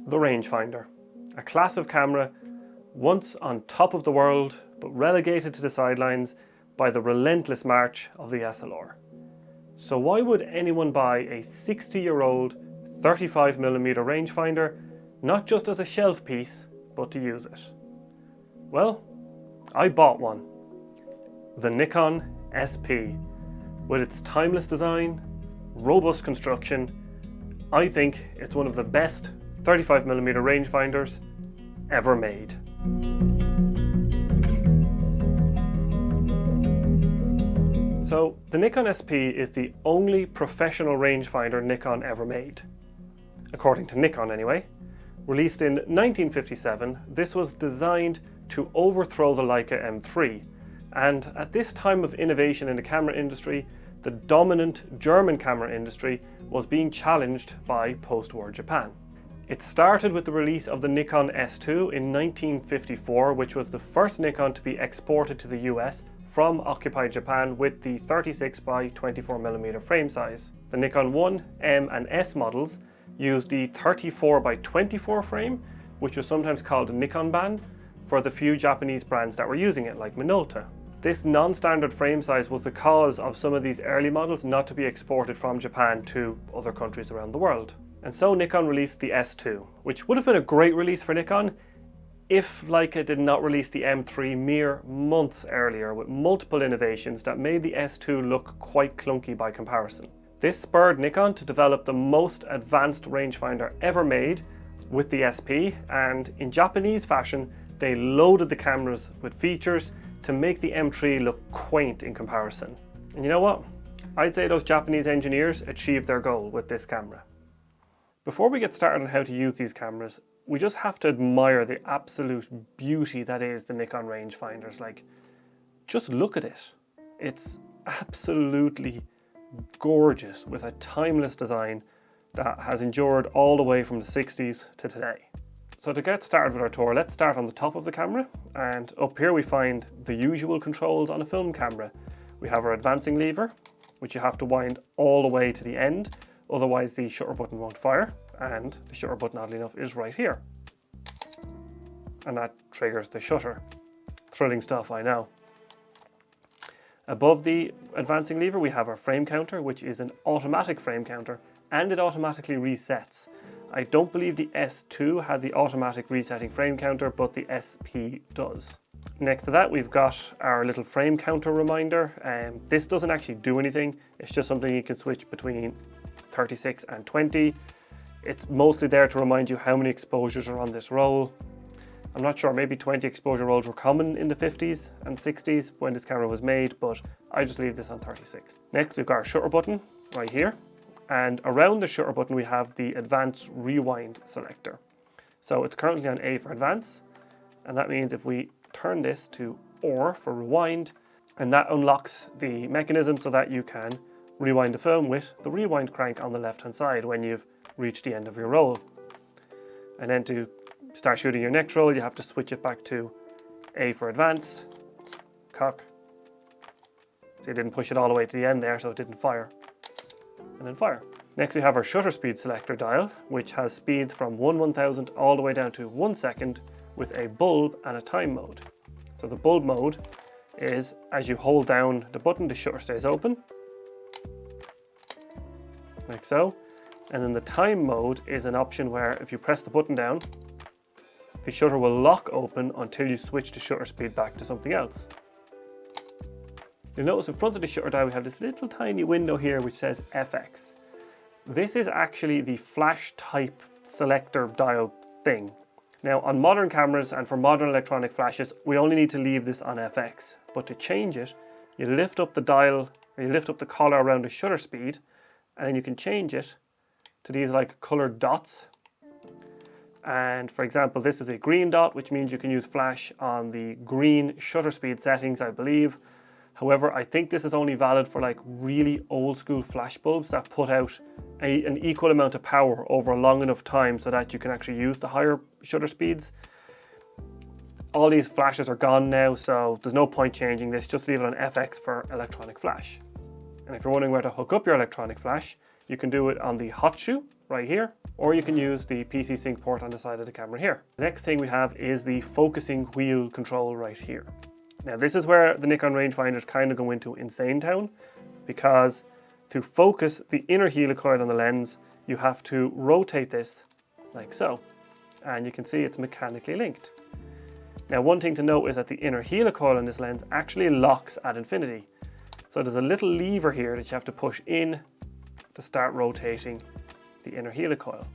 The rangefinder, a class of camera once on top of the world but relegated to the sidelines by the relentless march of the SLR. So why would anyone buy a 60-year-old 35mm rangefinder not just as a shelf piece but to use it? Well, I bought one. The Nikon SP. With its timeless design, robust construction, I think it's one of the best 35mm rangefinders ever made. So the Nikon SP is the only professional rangefinder Nikon ever made. According to Nikon anyway. Released in 1957, this was designed to overthrow the Leica M3. And at this time of innovation in the camera industry, the dominant German camera industry was being challenged by post-war Japan. It started with the release of the Nikon S2 in 1954, which was the first Nikon to be exported to the US from occupied Japan with the 36 by 24mm frame size. The Nikon 1, M and S models used the 34 by 24 frame, which was sometimes called a Nikon ban, for the few Japanese brands that were using it, like Minolta. This non-standard frame size was the cause of some of these early models not to be exported from Japan to other countries around the world. And so Nikon released the S2, which would have been a great release for Nikon if Leica did not release the M3 mere months earlier with multiple innovations that made the S2 look quite clunky by comparison. This spurred Nikon to develop the most advanced rangefinder ever made with the SP, and in Japanese fashion they loaded the cameras with features to make the M3 look quaint in comparison. And you know what? I'd say those Japanese engineers achieved their goal with this camera. Before we get started on how to use these cameras, we just have to admire the absolute beauty that is the Nikon rangefinders. Like, just look at it. It's absolutely gorgeous with a timeless design that has endured all the way from the 60s to today. So to get started with our tour, let's start on the top of the camera, and up here we find the usual controls on a film camera. We have our advancing lever, which you have to wind all the way to the end, otherwise the shutter button won't fire, and the shutter button, oddly enough, is right here. And that triggers the shutter. Thrilling stuff, I know. Above the advancing lever we have our frame counter, which is an automatic frame counter, and it automatically resets. I don't believe the S2 had the automatic resetting frame counter, but the SP does. Next to that we've got our little frame counter reminder. This doesn't actually do anything, it's just something you can switch between 36 and 20. It's mostly there to remind you how many exposures are on this roll. I'm not sure, maybe 20 exposure rolls were common in the 50s and 60s when this camera was made, but I just leave this on 36. Next we've got our shutter button right here. And around the shutter button we have the advanced rewind selector. So it's currently on A for advance, and that means if we turn this to OR for rewind, and that unlocks the mechanism so that you can rewind the film with the rewind crank on the left hand side when you've reached the end of your roll. And then to start shooting your next roll you have to switch it back to A for advance, cock. So you didn't push it all the way to the end there so it didn't fire. And then fire. Next we have our shutter speed selector dial, which has speeds from 1/1000 all the way down to 1 second with a bulb and a time mode. So the bulb mode is as you hold down the button, the shutter stays open, like so. And then the time mode is an option where if you press the button down, the shutter will lock open until you switch the shutter speed back to something else. You'll notice in front of the shutter dial we have this little tiny window here which says FX. This is actually the flash type selector dial thing. Now on modern cameras and for modern electronic flashes we only need to leave this on FX, but to change it you lift up the dial, or you lift up the collar around the shutter speed, and then you can change it to these like coloured dots. And for example this is a green dot, which means you can use flash on the green shutter speed settings, I believe. However, I think this is only valid for like really old school flash bulbs that put out an equal amount of power over a long enough time so that you can actually use the higher shutter speeds. All these flashes are gone now, so there's no point changing this, just leave it on FX for electronic flash. And if you're wondering where to hook up your electronic flash, you can do it on the hot shoe, right here, or you can use the PC sync port on the side of the camera here. The next thing we have is the focusing wheel control right here. Now this is where the Nikon rangefinders kind of go into insane town, because to focus the inner helicoil on the lens, you have to rotate this like so, and you can see it's mechanically linked. Now one thing to note is that the inner helicoil on this lens actually locks at infinity. So there's a little lever here that you have to push in to start rotating the inner helicoil.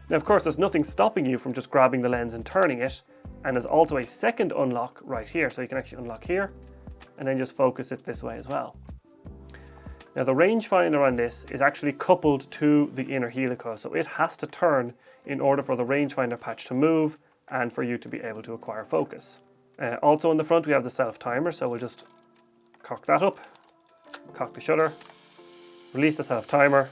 Now of course there's nothing stopping you from just grabbing the lens and turning it, and there's also a second unlock right here, so you can actually unlock here and then just focus it this way as well. Now the rangefinder on this is actually coupled to the inner helicoil, so it has to turn in order for the rangefinder patch to move and for you to be able to acquire focus. Also on the front we have the self timer, so we'll just cock that up, cock the shutter, release the self timer,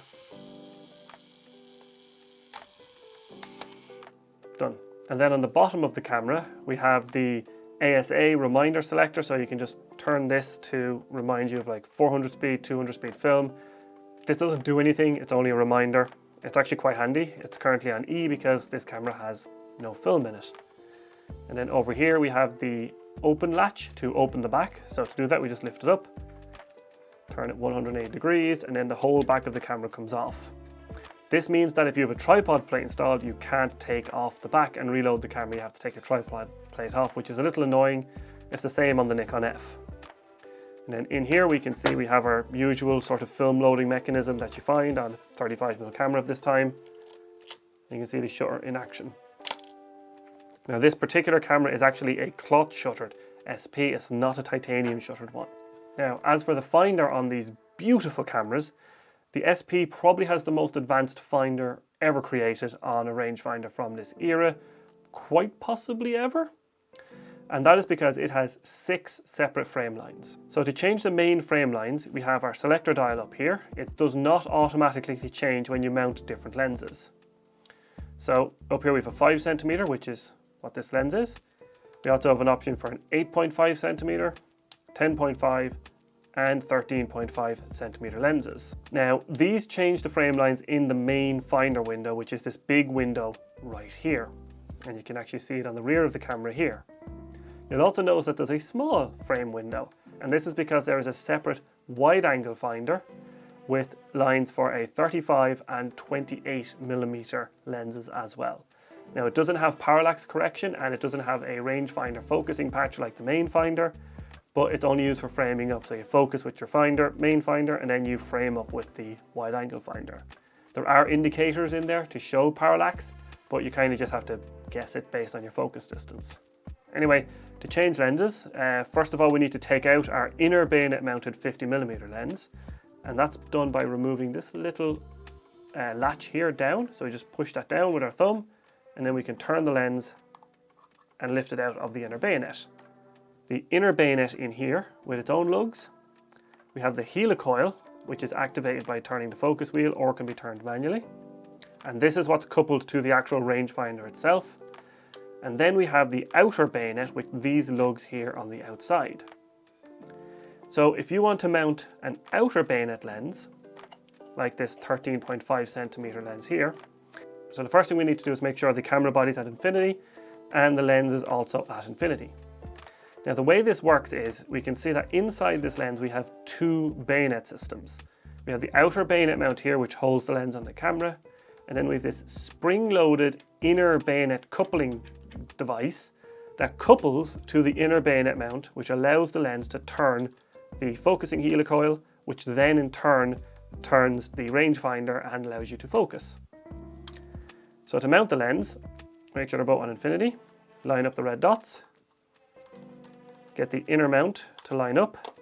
done. And then on the bottom of the camera we have the ASA reminder selector, so you can just turn this to remind you of like 400 speed, 200 speed film. This doesn't do anything, it's only a reminder. It's actually quite handy. It's currently on E because this camera has no film in it. And then over here we have the open latch to open the back. So to do that we just lift it up, turn it 180 degrees, and then the whole back of the camera comes off. This means that if you have a tripod plate installed, you can't take off the back and reload the camera. You have to take your tripod plate off, which is a little annoying. It's the same on the Nikon F. And then in here we can see we have our usual sort of film loading mechanism that you find on a 35mm camera of this time. You can see the shutter in action. Now this particular camera is actually a cloth shuttered SP, it's not a titanium shuttered one. Now as for the finder on these beautiful cameras, the SP probably has the most advanced finder ever created on a rangefinder from this era, quite possibly ever. And that is because it has 6 separate frame lines. So to change the main frame lines, we have our selector dial up here. It does not automatically change when you mount different lenses. So up here we have a 5cm, which is what this lens is. We also have an option for an 8.5cm, 10.5, and 13.5cm lenses. Now these change the frame lines in the main finder window, which is this big window right here. And you can actually see it on the rear of the camera here. You'll also notice that there's a small frame window, and this is because there is a separate wide angle finder with lines for a 35 and 28mm lenses as well. Now it doesn't have parallax correction and it doesn't have a rangefinder focusing patch like the main finder, but it's only used for framing up. So you focus with your finder, main finder, and then you frame up with the wide angle finder. There are indicators in there to show parallax, but you kind of just have to guess it based on your focus distance. Anyway, to change lenses, first of all we need to take out our inner bayonet mounted 50mm lens, and that's done by removing this little latch here down. So we just push that down with our thumb, and then we can turn the lens and lift it out of the inner bayonet. The inner bayonet in here with its own lugs. We have the helicoil, which is activated by turning the focus wheel or can be turned manually. And this is what's coupled to the actual rangefinder itself. And then we have the outer bayonet with these lugs here on the outside. So if you want to mount an outer bayonet lens, like this 13.5cm lens here, so the first thing we need to do is make sure the camera body's at infinity and the lens is also at infinity. Now the way this works is we can see that inside this lens we have 2 bayonet systems. We have the outer bayonet mount here which holds the lens on the camera, and then we have this spring-loaded inner bayonet coupling device that couples to the inner bayonet mount, which allows the lens to turn the focusing helicoil, which then in turn turns the rangefinder and allows you to focus. So to mount the lens, make sure they're both on infinity, line up the red dots, get the inner mount to line up,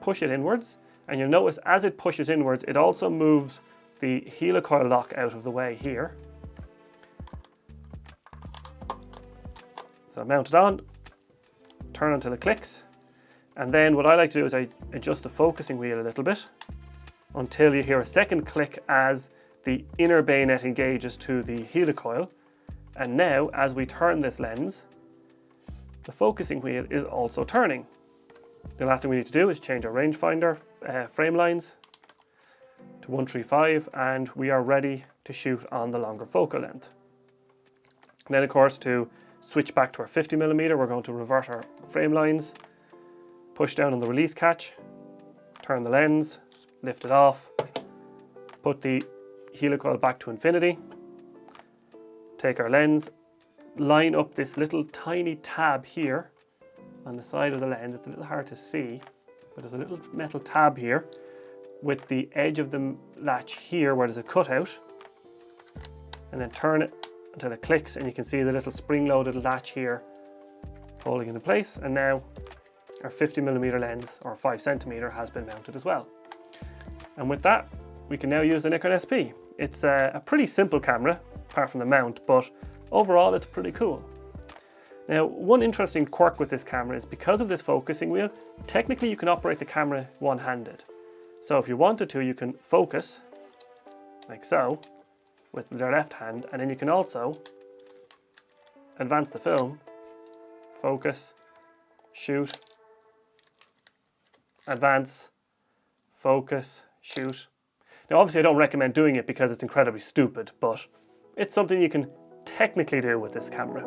push it inwards, and you'll notice as it pushes inwards, it also moves the helicoil lock out of the way here. So mount it on, turn until it clicks, and then what I like to do is I adjust the focusing wheel a little bit until you hear a second click as the inner bayonet engages to the helicoil. And now as we turn this lens, the focusing wheel is also turning. The last thing we need to do is change our rangefinder frame lines to 135, and we are ready to shoot on the longer focal length. And then of course, to switch back to our 50mm, we're going to revert our frame lines, push down on the release catch, turn the lens, lift it off, put the helicoil back to infinity, take our lens, line up this little tiny tab here on the side of the lens. It's a little hard to see, but there's a little metal tab here with the edge of the latch here where there's a cutout, and then turn it until it clicks, and you can see the little spring-loaded latch here holding into place. And now our 50mm lens, or 5cm, has been mounted as well. And with that, we can now use the Nikon SP. It's a pretty simple camera, apart from the mount, but overall it's pretty cool. Now, one interesting quirk with this camera is because of this focusing wheel, technically you can operate the camera one-handed. So if you wanted to, you can focus, like so, with your left hand, and then you can also advance the film, focus, shoot, advance, focus, shoot. Now obviously I don't recommend doing it because it's incredibly stupid, but it's something you can technically do with this camera.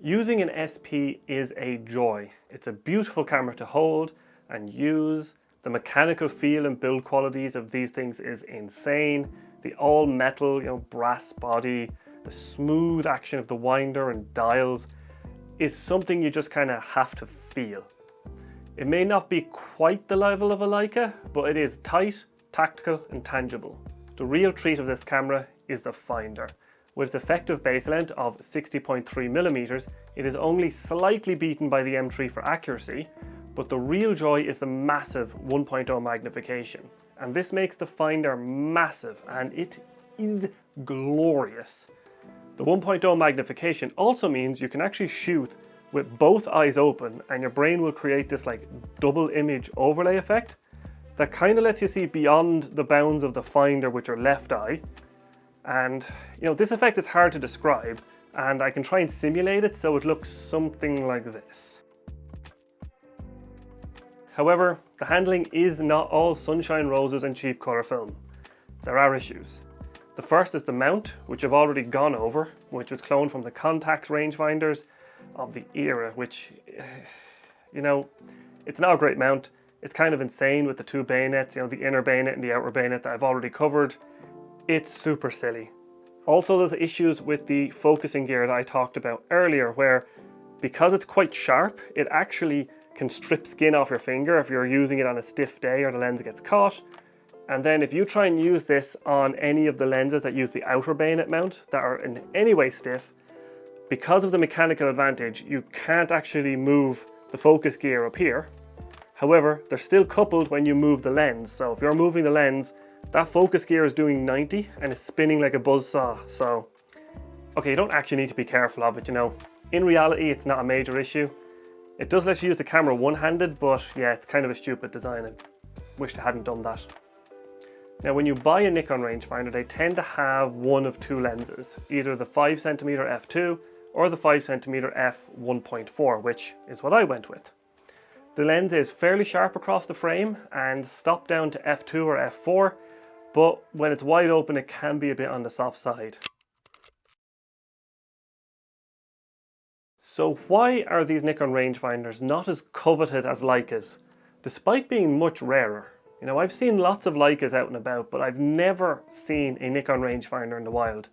Using an SP is a joy. It's a beautiful camera to hold and use. The mechanical feel and build qualities of these things is insane. The all metal, brass body, the smooth action of the winder and dials is something you just kind of have to feel. It may not be quite the level of a Leica, but it is tight, tactical and tangible. The real treat of this camera is the finder. With its effective base length of 60.3mm, it is only slightly beaten by the M3 for accuracy, but the real joy is the massive 1.0 magnification. And this makes the finder massive, and it is glorious. The 1.0 magnification also means you can actually shoot with both eyes open, and your brain will create this like double image overlay effect that kind of lets you see beyond the bounds of the finder with your left eye. And this effect is hard to describe, and I can try and simulate it so it looks something like this. However, the handling is not all sunshine, roses and cheap colour film. There are issues. The first is the mount, which I've already gone over, which was cloned from the Contax rangefinders of the era, which, it's not a great mount. It's kind of insane with the two bayonets, the inner bayonet and the outer bayonet that I've already covered. It's super silly. Also, there's issues with the focusing gear that I talked about earlier, where because it's quite sharp, it actually can strip skin off your finger if you're using it on a stiff day or the lens gets caught. And then if you try and use this on any of the lenses that use the outer bayonet mount that are in any way stiff, because of the mechanical advantage, you can't actually move the focus gear up here. However, they're still coupled when you move the lens. So if you're moving the lens That focus gear is doing 90 and is spinning like a buzzsaw. So, okay, you don't actually need to be careful of it, you know. In reality, it's not a major issue. It does let you use the camera one-handed, but yeah, it's kind of a stupid design. I wish they hadn't done that. Now, when you buy a Nikon rangefinder, they tend to have one of two lenses, either the 5cm f2 or the 5cm f1.4, which is what I went with. The lens is fairly sharp across the frame and stopped down to f2 or f4, but when it's wide open, it can be a bit on the soft side. So why are these Nikon rangefinders not as coveted as Leicas, despite being much rarer? You know, I've seen lots of Leicas out and about, but I've never seen a Nikon rangefinder in the wild.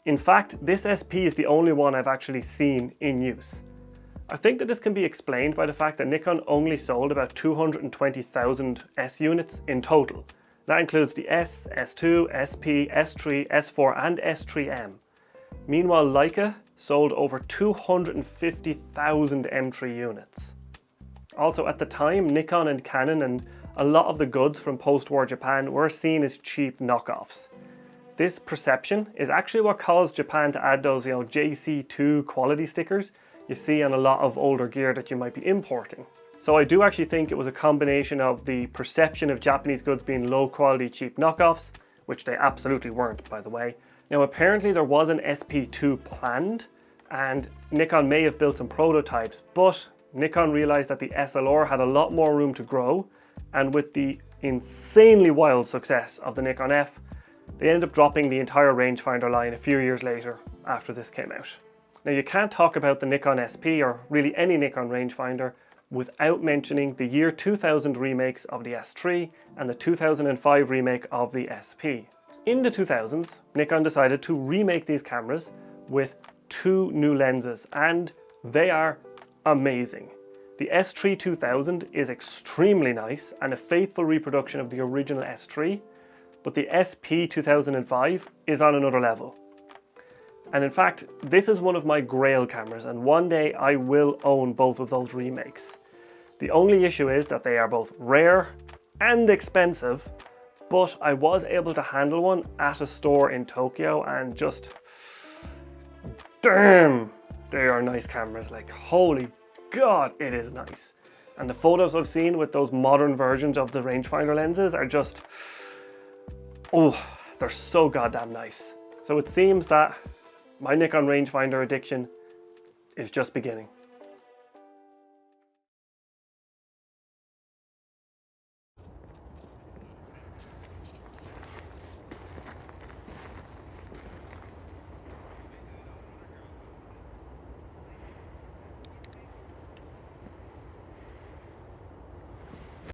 In fact, this SP is the only one I've actually seen in use. I think that this can be explained by the fact that Nikon only sold about 220,000 S units in total. That includes the S, S2, SP, S3, S4 and S3M. Meanwhile, Leica sold over 250,000 M3 units. Also at the time, Nikon and Canon and a lot of the goods from post-war Japan were seen as cheap knockoffs. This perception is actually what caused Japan to add those, JC2 quality stickers you see on a lot of older gear that you might be importing. So I do actually think it was a combination of the perception of Japanese goods being low quality cheap knockoffs, which they absolutely weren't, by the way. Now apparently there was an SP2 planned, and Nikon may have built some prototypes, but Nikon realized that the SLR had a lot more room to grow, and with the insanely wild success of the Nikon F, they ended up dropping the entire rangefinder line a few years later after this came out. Now you can't talk about the Nikon SP or really any Nikon rangefinder without mentioning the year 2000 remakes of the S3 and the 2005 remake of the SP. In the 2000s, Nikon decided to remake these cameras with two new lenses, and they are amazing. The S3 2000 is extremely nice and a faithful reproduction of the original S3, but the SP 2005 is on another level. And in fact, this is one of my grail cameras, and one day I will own both of those remakes. The only issue is that they are both rare and expensive, but I was able to handle one at a store in Tokyo, and just damn, they are nice cameras. Like, holy God, it is nice. And the photos I've seen with those modern versions of the rangefinder lenses are just, oh, they're so goddamn nice. So it seems that my Nikon rangefinder addiction is just beginning.